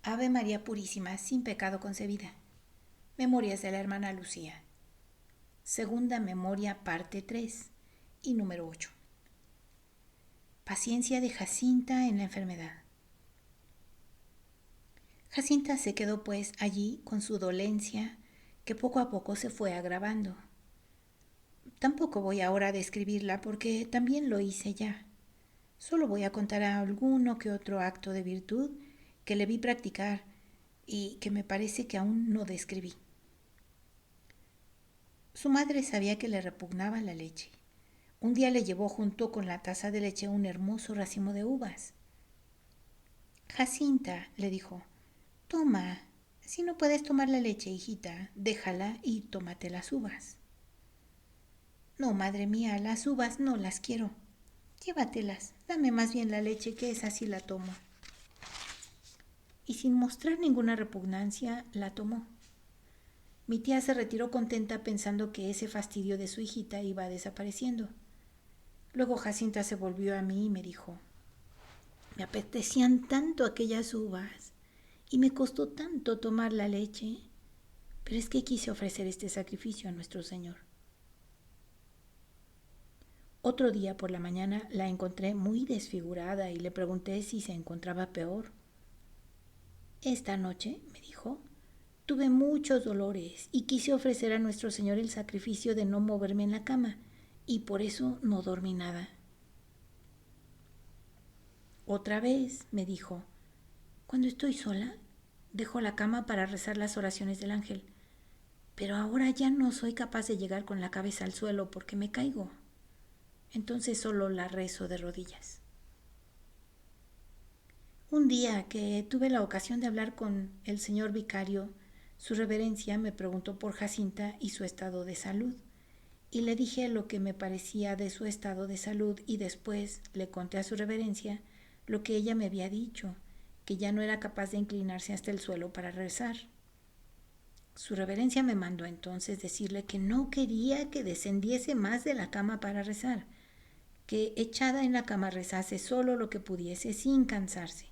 Ave María Purísima, sin pecado concebida. Memorias de la hermana Lucía. Segunda memoria, parte 3 y número 8. Paciencia de Jacinta en la enfermedad. Jacinta se quedó pues allí con su dolencia, que poco a poco se fue agravando. Tampoco voy ahora a describirla porque también lo hice ya. Solo voy a contar alguno que otro acto de virtud que le vi practicar y que me parece que aún no describí. Su madre sabía que le repugnaba la leche. Un día le llevó junto con la taza de leche un hermoso racimo de uvas. Jacinta, le dijo, toma, si no puedes tomar la leche, hijita, déjala y tómate las uvas. No, madre mía, las uvas no las quiero. Llévatelas, dame más bien la leche, que esa sí la tomo. Y sin mostrar ninguna repugnancia, la tomó. Mi tía se retiró contenta pensando que ese fastidio de su hijita iba desapareciendo. Luego Jacinta se volvió a mí y me dijo, me apetecían tanto aquellas uvas y me costó tanto tomar la leche, pero es que quise ofrecer este sacrificio a nuestro Señor. Otro día por la mañana la encontré muy desfigurada y le pregunté si se encontraba peor. Esta noche, me dijo, tuve muchos dolores y quise ofrecer a nuestro Señor el sacrificio de no moverme en la cama, y por eso no dormí nada. Otra vez, me dijo, cuando estoy sola, dejo la cama para rezar las oraciones del ángel, pero ahora ya no soy capaz de llegar con la cabeza al suelo porque me caigo. Entonces solo la rezo de rodillas. Un día que tuve la ocasión de hablar con el señor vicario, su reverencia me preguntó por Jacinta y su estado de salud, y le dije lo que me parecía de su estado de salud y después le conté a su reverencia lo que ella me había dicho, que ya no era capaz de inclinarse hasta el suelo para rezar. Su reverencia me mandó entonces decirle que no quería que descendiese más de la cama para rezar, que echada en la cama rezase solo lo que pudiese sin cansarse.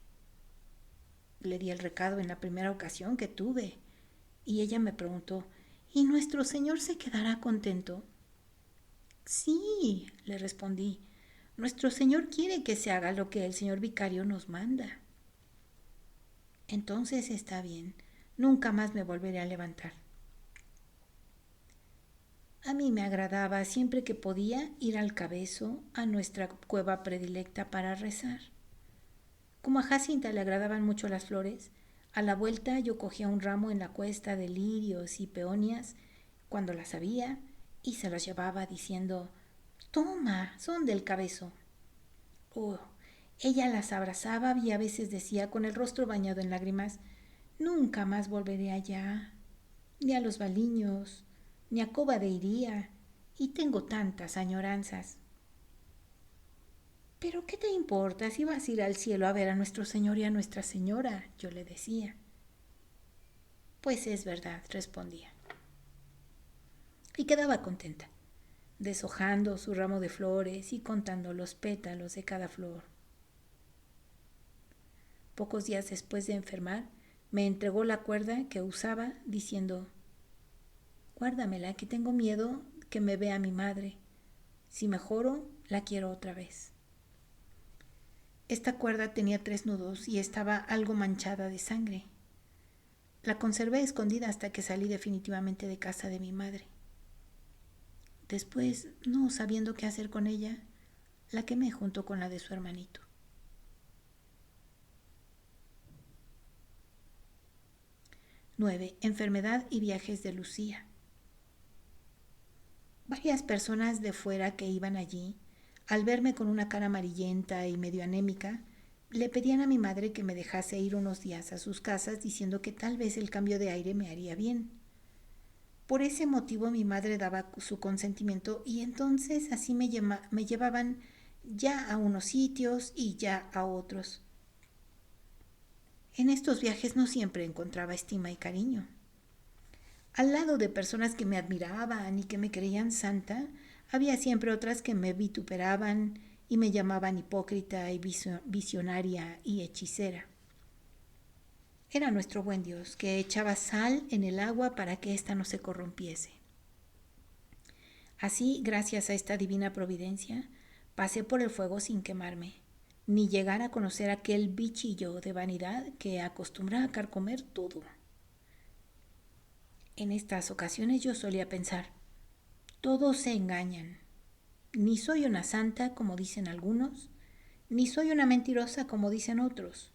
Le di el recado en la primera ocasión que tuve y ella me preguntó, ¿y nuestro Señor se quedará contento? Sí, le respondí, nuestro Señor quiere que se haga lo que el señor vicario nos manda. Entonces está bien, nunca más me volveré a levantar. A mí me agradaba siempre que podía ir al Cabezo, a nuestra cueva predilecta para rezar. Como a Jacinta le agradaban mucho las flores, a la vuelta yo cogía un ramo en la cuesta de lirios y peonias cuando las había y se las llevaba diciendo, toma, son del Cabezo. Oh, ella las abrazaba y a veces decía con el rostro bañado en lágrimas, nunca más volveré allá, ni a los Baliños, ni a Cova de Iría, y tengo tantas añoranzas. ¿Pero qué te importa si vas a ir al cielo a ver a nuestro Señor y a Nuestra Señora? Yo le decía. Pues es verdad, respondía. Y quedaba contenta, deshojando su ramo de flores y contando los pétalos de cada flor. Pocos días después de enfermar, me entregó la cuerda que usaba, diciendo, guárdamela, que tengo miedo que me vea mi madre. Si mejoro, la quiero otra vez. Esta cuerda tenía 3 nudos y estaba algo manchada de sangre. La conservé escondida hasta que salí definitivamente de casa de mi madre. Después, no sabiendo qué hacer con ella, la quemé junto con la de su hermanito. 9. Enfermedad y viajes de Lucía. Varias personas de fuera que iban allí, al verme con una cara amarillenta y medio anémica, le pedían a mi madre que me dejase ir unos días a sus casas diciendo que tal vez el cambio de aire me haría bien. Por ese motivo mi madre daba su consentimiento y entonces así me llevaban ya a unos sitios y ya a otros. En estos viajes no siempre encontraba estima y cariño. Al lado de personas que me admiraban y que me creían santa, había siempre otras que me vituperaban y me llamaban hipócrita y visionaria y hechicera. Era nuestro buen Dios, que echaba sal en el agua para que ésta no se corrompiese. Así, gracias a esta divina providencia, pasé por el fuego sin quemarme, ni llegar a conocer aquel bichillo de vanidad que acostumbra a carcomer todo. En estas ocasiones yo solía pensar, todos se engañan. Ni soy una santa, como dicen algunos, ni soy una mentirosa, como dicen otros.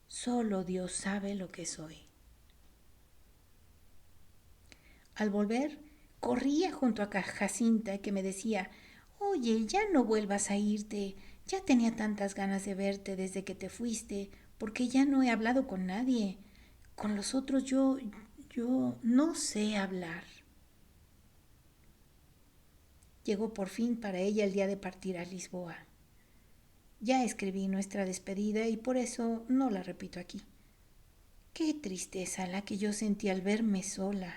Solo Dios sabe lo que soy. Al volver, corría junto a Jacinta, que me decía, oye, ya no vuelvas a irte, ya tenía tantas ganas de verte desde que te fuiste, porque ya no he hablado con nadie. Con los otros yo no sé hablar. Llegó por fin para ella el día de partir a Lisboa. Ya escribí nuestra despedida y por eso no la repito aquí. Qué tristeza la que yo sentí al verme sola.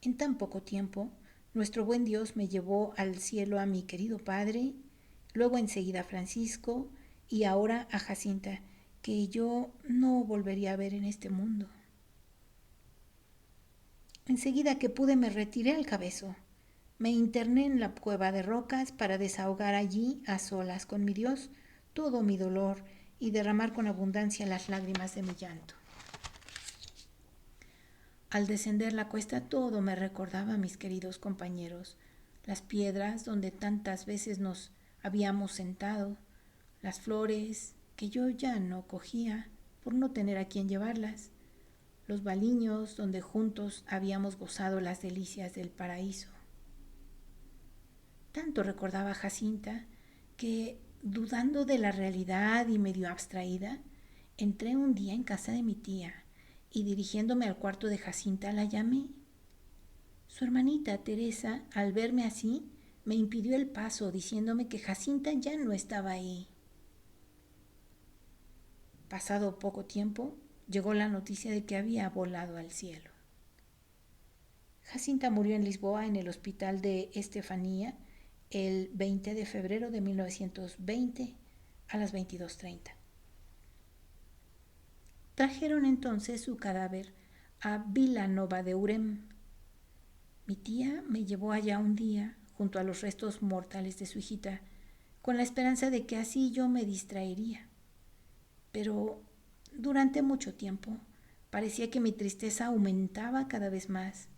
En tan poco tiempo, nuestro buen Dios me llevó al cielo a mi querido Padre, luego enseguida a Francisco y ahora a Jacinta, que yo no volvería a ver en este mundo. Enseguida que pude me retiré al Cabezo. Me interné en la cueva de rocas para desahogar allí, a solas con mi Dios, todo mi dolor y derramar con abundancia las lágrimas de mi llanto. Al descender la cuesta todo me recordaba a mis queridos compañeros, las piedras donde tantas veces nos habíamos sentado, las flores que yo ya no cogía por no tener a quien llevarlas, los baliños donde juntos habíamos gozado las delicias del paraíso. Tanto recordaba a Jacinta que, dudando de la realidad y medio abstraída, entré un día en casa de mi tía y dirigiéndome al cuarto de Jacinta la llamé. Su hermanita Teresa, al verme así, me impidió el paso diciéndome que Jacinta ya no estaba ahí. Pasado poco tiempo, llegó la noticia de que había volado al cielo. Jacinta murió en Lisboa en el hospital de Estefanía el 20 de febrero de 1920 a las 22:30. Trajeron entonces su cadáver a Vilanova de Urem. Mi tía me llevó allá un día junto a los restos mortales de su hijita, con la esperanza de que así yo me distraería. Pero durante mucho tiempo parecía que mi tristeza aumentaba cada vez más.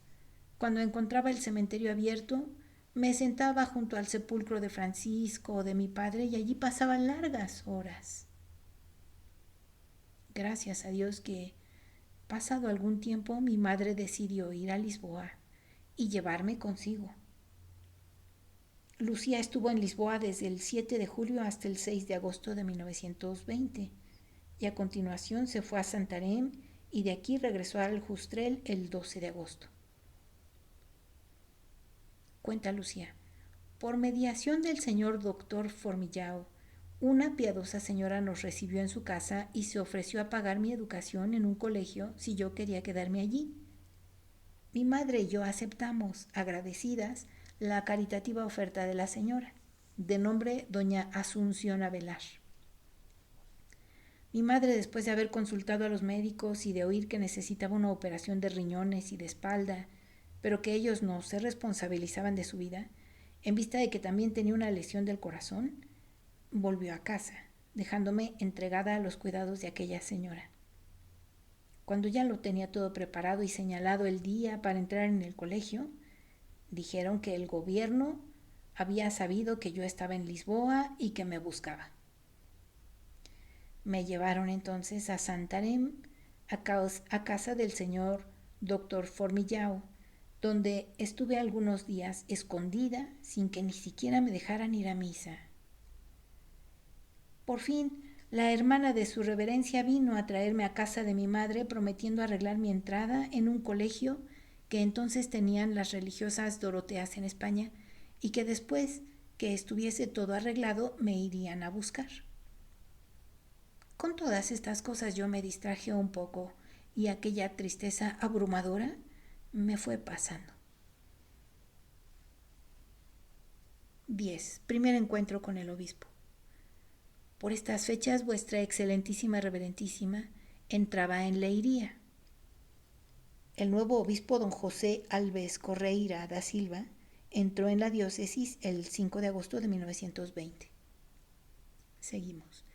Cuando encontraba el cementerio abierto, me sentaba junto al sepulcro de Francisco o de mi padre y allí pasaba largas horas. Gracias a Dios que, pasado algún tiempo, mi madre decidió ir a Lisboa y llevarme consigo. Lucía estuvo en Lisboa desde el 7 de julio hasta el 6 de agosto de 1920 y a continuación se fue a Santarém y de aquí regresó al Ustrel el 12 de agosto. Cuenta Lucía, por mediación del señor doctor Formillao, una piadosa señora nos recibió en su casa y se ofreció a pagar mi educación en un colegio si yo quería quedarme allí. Mi madre y yo aceptamos, agradecidas, la caritativa oferta de la señora, de nombre doña Asunción Avelar. Mi madre, después de haber consultado a los médicos y de oír que necesitaba una operación de riñones y de espalda, pero que ellos no se responsabilizaban de su vida, en vista de que también tenía una lesión del corazón, volvió a casa, dejándome entregada a los cuidados de aquella señora. Cuando ya lo tenía todo preparado y señalado el día para entrar en el colegio, dijeron que el gobierno había sabido que yo estaba en Lisboa y que me buscaba. Me llevaron entonces a Santarém, a casa del señor doctor Formillao, donde estuve algunos días escondida sin que ni siquiera me dejaran ir a misa. Por fin, la hermana de su reverencia vino a traerme a casa de mi madre prometiendo arreglar mi entrada en un colegio que entonces tenían las religiosas Doroteas en España y que después que estuviese todo arreglado me irían a buscar. Con todas estas cosas yo me distraje un poco y aquella tristeza abrumadora me fue pasando. 10. Primer encuentro con el obispo. Por estas fechas, vuestra excelentísima reverentísima entraba en Leiria. El nuevo obispo don José Alves Correira da Silva entró en la diócesis el 5 de agosto de 1920. Seguimos.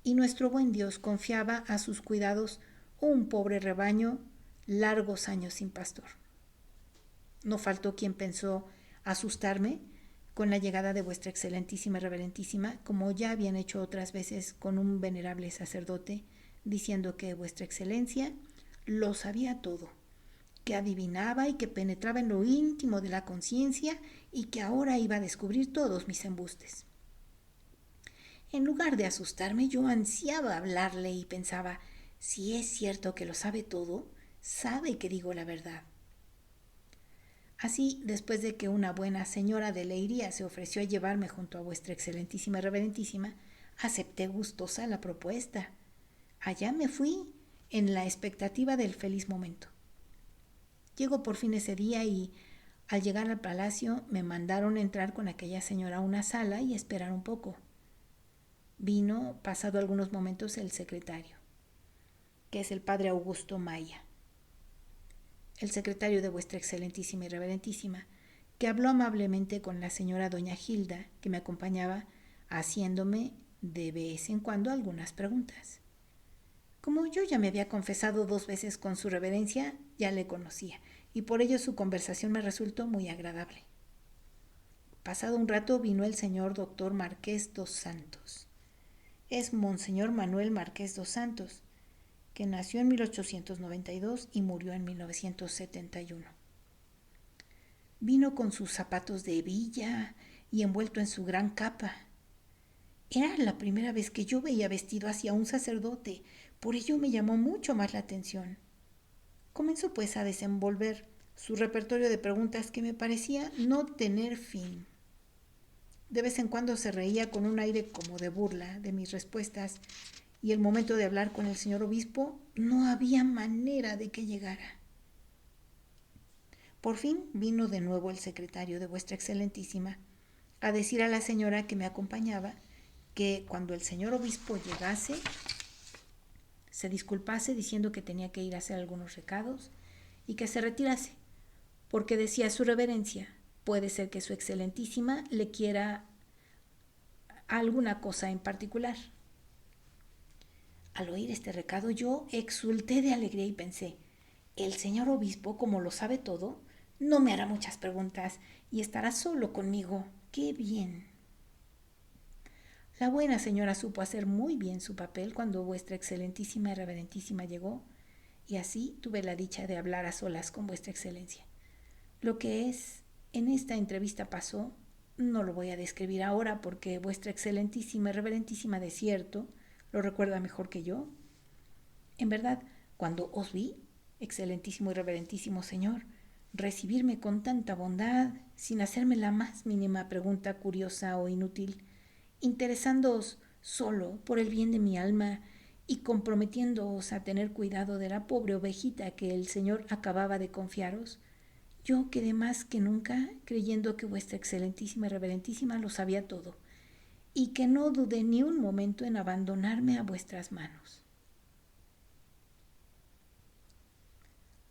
Y nuestro buen Dios confiaba a sus cuidados un pobre rebaño largos años sin pastor. No faltó quien pensó asustarme con la llegada de vuestra excelentísima y reverentísima, como ya habían hecho otras veces con un venerable sacerdote, diciendo que vuestra excelencia lo sabía todo, que adivinaba y que penetraba en lo íntimo de la conciencia y que ahora iba a descubrir todos mis embustes. En lugar de asustarme, yo ansiaba hablarle y pensaba, si es cierto que lo sabe todo, sabe que digo la verdad. Así, después de que una buena señora de Leiria se ofreció a llevarme junto a vuestra excelentísima y reverentísima, acepté gustosa la propuesta. Allá me fui, en la expectativa del feliz momento. Llegó por fin ese día y, al llegar al palacio, me mandaron entrar con aquella señora a una sala y esperar un poco. Vino, pasado algunos momentos, el secretario, que es el padre Augusto Maya, el secretario de vuestra excelentísima y reverentísima, que habló amablemente con la señora doña Gilda, que me acompañaba, haciéndome de vez en cuando algunas preguntas. Como yo ya me había confesado 2 veces con su reverencia, ya le conocía, y por ello su conversación me resultó muy agradable. Pasado un rato vino el señor doctor Marqués dos Santos. Es Monseñor Manuel Marqués dos Santos, que nació en 1892 y murió en 1971. Vino con sus zapatos de hebilla y envuelto en su gran capa. Era la primera vez que yo veía vestido así a un sacerdote, por ello me llamó mucho más la atención. Comenzó pues a desenvolver su repertorio de preguntas que me parecía no tener fin. De vez en cuando se reía con un aire como de burla de mis respuestas y el momento de hablar con el señor obispo no había manera de que llegara. Por fin vino de nuevo el secretario de vuestra excelentísima a decir a la señora que me acompañaba que cuando el señor obispo llegase se disculpase diciendo que tenía que ir a hacer algunos recados y que se retirase, porque decía su reverencia, puede ser que su excelentísima le quiera alguna cosa en particular. Al oír este recado yo exulté de alegría y pensé, el señor obispo, como lo sabe todo, no me hará muchas preguntas y estará solo conmigo. ¡Qué bien! La buena señora supo hacer muy bien su papel cuando vuestra excelentísima y reverentísima llegó, y así tuve la dicha de hablar a solas con vuestra excelencia. Lo que en esta entrevista pasó, no lo voy a describir ahora porque vuestra excelentísima y reverentísima de cierto lo recuerda mejor que yo. En verdad, cuando os vi, excelentísimo y reverentísimo señor, recibirme con tanta bondad, sin hacerme la más mínima pregunta curiosa o inútil, interesándoos solo por el bien de mi alma y comprometiéndoos a tener cuidado de la pobre ovejita que el Señor acababa de confiaros, yo quedé más que nunca creyendo que vuestra excelentísima y reverentísima lo sabía todo, y que no dudé ni un momento en abandonarme a vuestras manos.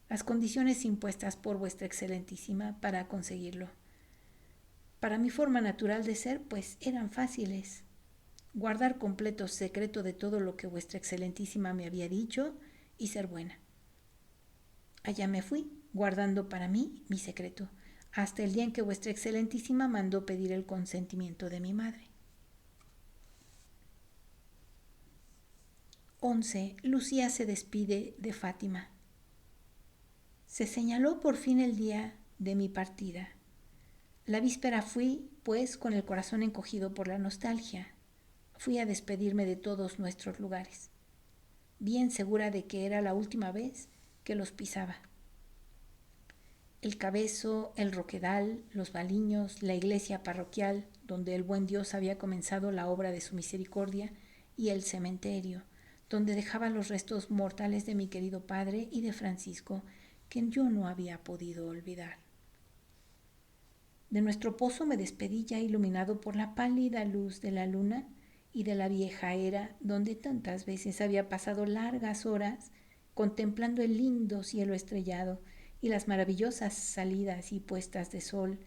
Las condiciones impuestas por vuestra excelentísima para conseguirlo, para mi forma natural de ser, pues eran fáciles. Guardar completo secreto de todo lo que vuestra excelentísima me había dicho y ser buena. Allá me fui, guardando para mí mi secreto, hasta el día en que vuestra excelentísima mandó pedir el consentimiento de mi madre. 11. Lucía se despide de Fátima. Se señaló por fin el día de mi partida. La víspera fui, pues, con el corazón encogido por la nostalgia. Fui a despedirme de todos nuestros lugares, bien segura de que era la última vez que los pisaba. El Cabezo, el Roquedal, los Baliños, la iglesia parroquial, donde el buen Dios había comenzado la obra de su misericordia, y el cementerio, donde dejaba los restos mortales de mi querido padre y de Francisco, que yo no había podido olvidar. De nuestro pozo me despedí ya iluminado por la pálida luz de la luna y de la vieja era donde tantas veces había pasado largas horas contemplando el lindo cielo estrellado y las maravillosas salidas y puestas de sol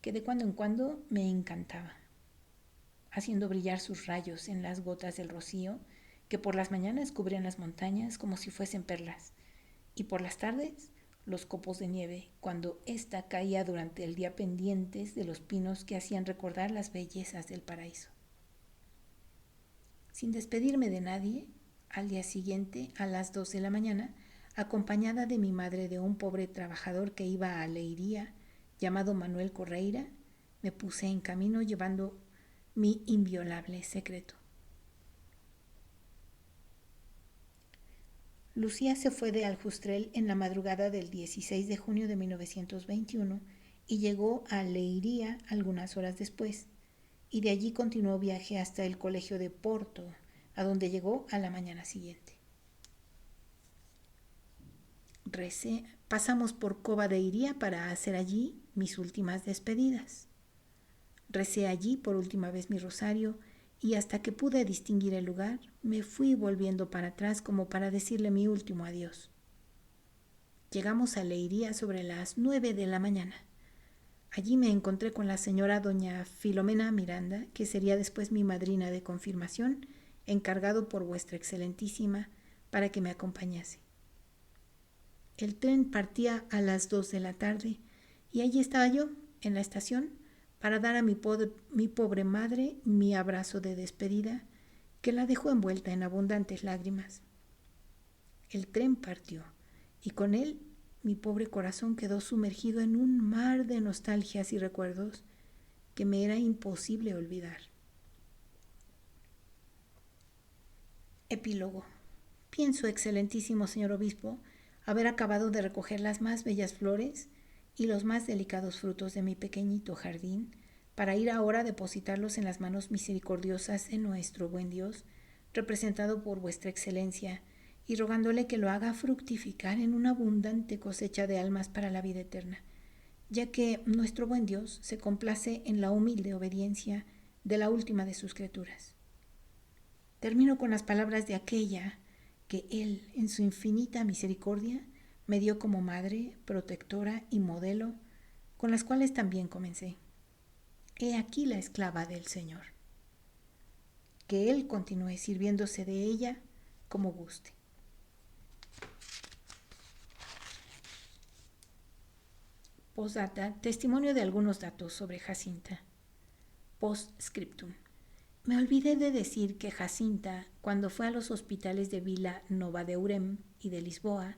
que de cuando en cuando me encantaba, haciendo brillar sus rayos en las gotas del rocío que por las mañanas cubrían las montañas como si fuesen perlas, y por las tardes los copos de nieve cuando ésta caía durante el día pendientes de los pinos que hacían recordar las bellezas del paraíso. Sin despedirme de nadie, al día siguiente, a las 2 de la mañana, acompañada de mi madre de un pobre trabajador que iba a Leiría, llamado Manuel Correira, me puse en camino llevando mi inviolable secreto. Lucía se fue de Aljustrel en la madrugada del 16 de junio de 1921 y llegó a Leiría algunas horas después, y de allí continuó viaje hasta el colegio de Porto, a donde llegó a la mañana siguiente. Pasamos por Cova de Iría para hacer allí mis últimas despedidas. Recé allí por última vez mi rosario y hasta que pude distinguir el lugar, me fui volviendo para atrás como para decirle mi último adiós. Llegamos a Leiría sobre las 9 de la mañana. Allí me encontré con la señora doña Filomena Miranda, que sería después mi madrina de confirmación, encargado por vuestra excelentísima para que me acompañase. El tren partía a las 2 de la tarde y allí estaba yo, en la estación, para dar a mi pobre madre mi abrazo de despedida, que la dejó envuelta en abundantes lágrimas. El tren partió y con él mi pobre corazón quedó sumergido en un mar de nostalgias y recuerdos que me era imposible olvidar. Epílogo. Pienso, excelentísimo señor obispo, haber acabado de recoger las más bellas flores y los más delicados frutos de mi pequeñito jardín, para ir ahora a depositarlos en las manos misericordiosas de nuestro buen Dios, representado por vuestra excelencia, y rogándole que lo haga fructificar en una abundante cosecha de almas para la vida eterna, ya que nuestro buen Dios se complace en la humilde obediencia de la última de sus criaturas. Termino con las palabras de aquella que Él, en su infinita misericordia, me dio como madre, protectora y modelo, con las cuales también comencé. He aquí la esclava del Señor. Que Él continúe sirviéndose de ella como guste. Postdata, testimonio de algunos datos sobre Jacinta. Postscriptum. Me olvidé de decir que Jacinta, cuando fue a los hospitales de Vila Nova de Urem y de Lisboa,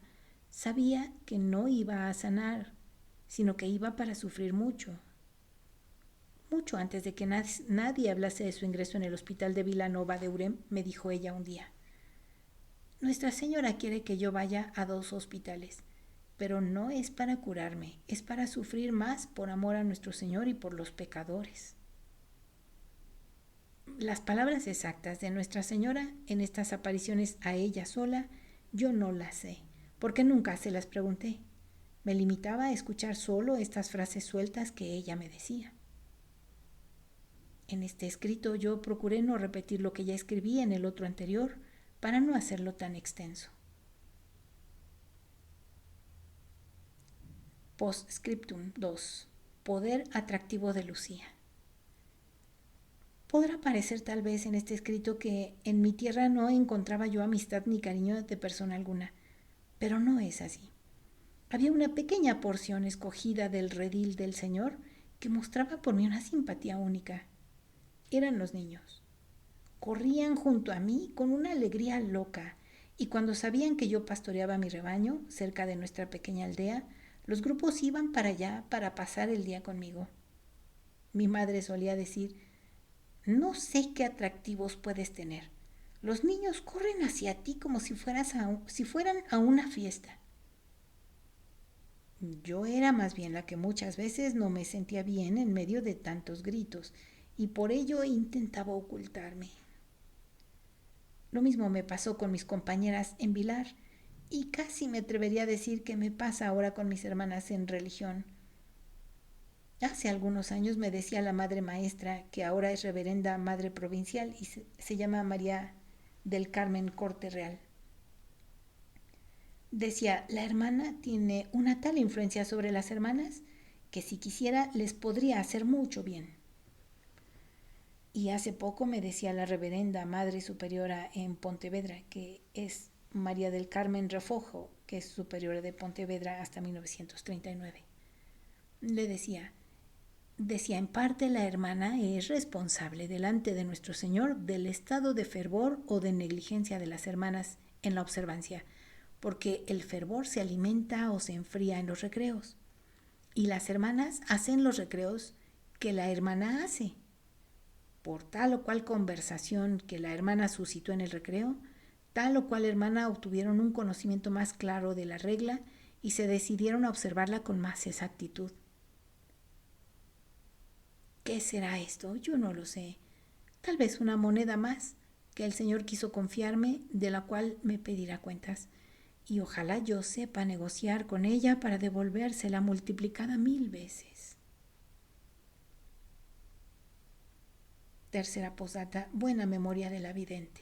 sabía que no iba a sanar, sino que iba para sufrir mucho. Mucho antes de que nadie hablase de su ingreso en el hospital de Vila Nova de Urem, me dijo ella un día: Nuestra Señora quiere que yo vaya a 2 hospitales, pero no es para curarme, es para sufrir más por amor a nuestro Señor y por los pecadores. Las palabras exactas de Nuestra Señora en estas apariciones a ella sola yo no las sé, porque nunca se las pregunté. Me limitaba a escuchar solo estas frases sueltas que ella me decía. En este escrito yo procuré no repetir lo que ya escribí en el otro anterior para no hacerlo tan extenso. Postscriptum 2. Poder atractivo de Lucía. Podrá parecer tal vez en este escrito que en mi tierra no encontraba yo amistad ni cariño de persona alguna, pero no es así. Había una pequeña porción escogida del redil del Señor que mostraba por mí una simpatía única. Eran los niños. Corrían junto a mí con una alegría loca, y cuando sabían que yo pastoreaba mi rebaño cerca de nuestra pequeña aldea, los grupos iban para allá para pasar el día conmigo. Mi madre solía decir: no sé qué atractivos puedes tener. Los niños corren hacia ti como si fueran a una fiesta. Yo era más bien la que muchas veces no me sentía bien en medio de tantos gritos, y por ello intentaba ocultarme. Lo mismo me pasó con mis compañeras en Vilar, y casi me atrevería a decir que me pasa ahora con mis hermanas en religión. Hace algunos años me decía la madre maestra, que ahora es reverenda madre provincial y se llama María del Carmen Corte Real. Decía, la hermana tiene una tal influencia sobre las hermanas que si quisiera les podría hacer mucho bien. Y hace poco me decía la reverenda madre superiora en Pontevedra, que es María del Carmen Refojo, que es superiora de Pontevedra hasta 1939. Le decía, en parte la hermana es responsable delante de nuestro Señor del estado de fervor o de negligencia de las hermanas en la observancia, porque el fervor se alimenta o se enfría en los recreos, y las hermanas hacen los recreos que la hermana hace. Por tal o cual conversación que la hermana suscitó en el recreo, tal o cual hermana obtuvieron un conocimiento más claro de la regla y se decidieron a observarla con más exactitud. ¿Qué será esto? Yo no lo sé. Tal vez una moneda más que el Señor quiso confiarme, de la cual me pedirá cuentas. Y ojalá yo sepa negociar con ella para devolvérsela multiplicada 1000 veces. Tercera posdata, buena memoria de la vidente.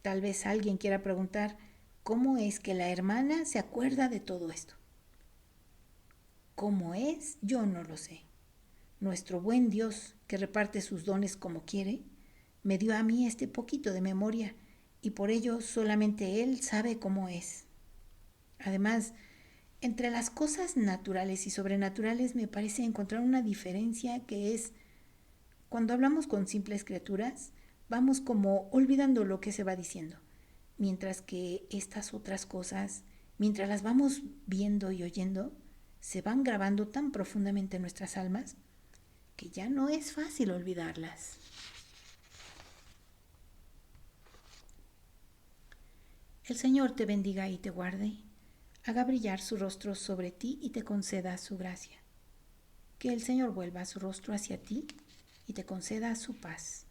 Tal vez alguien quiera preguntar, ¿cómo es que la hermana se acuerda de todo esto? ¿Cómo es? Yo no lo sé. Nuestro buen Dios, que reparte sus dones como quiere, me dio a mí este poquito de memoria y por ello solamente Él sabe cómo es. Además, entre las cosas naturales y sobrenaturales me parece encontrar una diferencia que es, cuando hablamos con simples criaturas, vamos como olvidando lo que se va diciendo, mientras que estas otras cosas, mientras las vamos viendo y oyendo, se van grabando tan profundamente en nuestras almas que ya no es fácil olvidarlas. El Señor te bendiga y te guarde, haga brillar su rostro sobre ti y te conceda su gracia. Que el Señor vuelva su rostro hacia ti y te conceda su paz.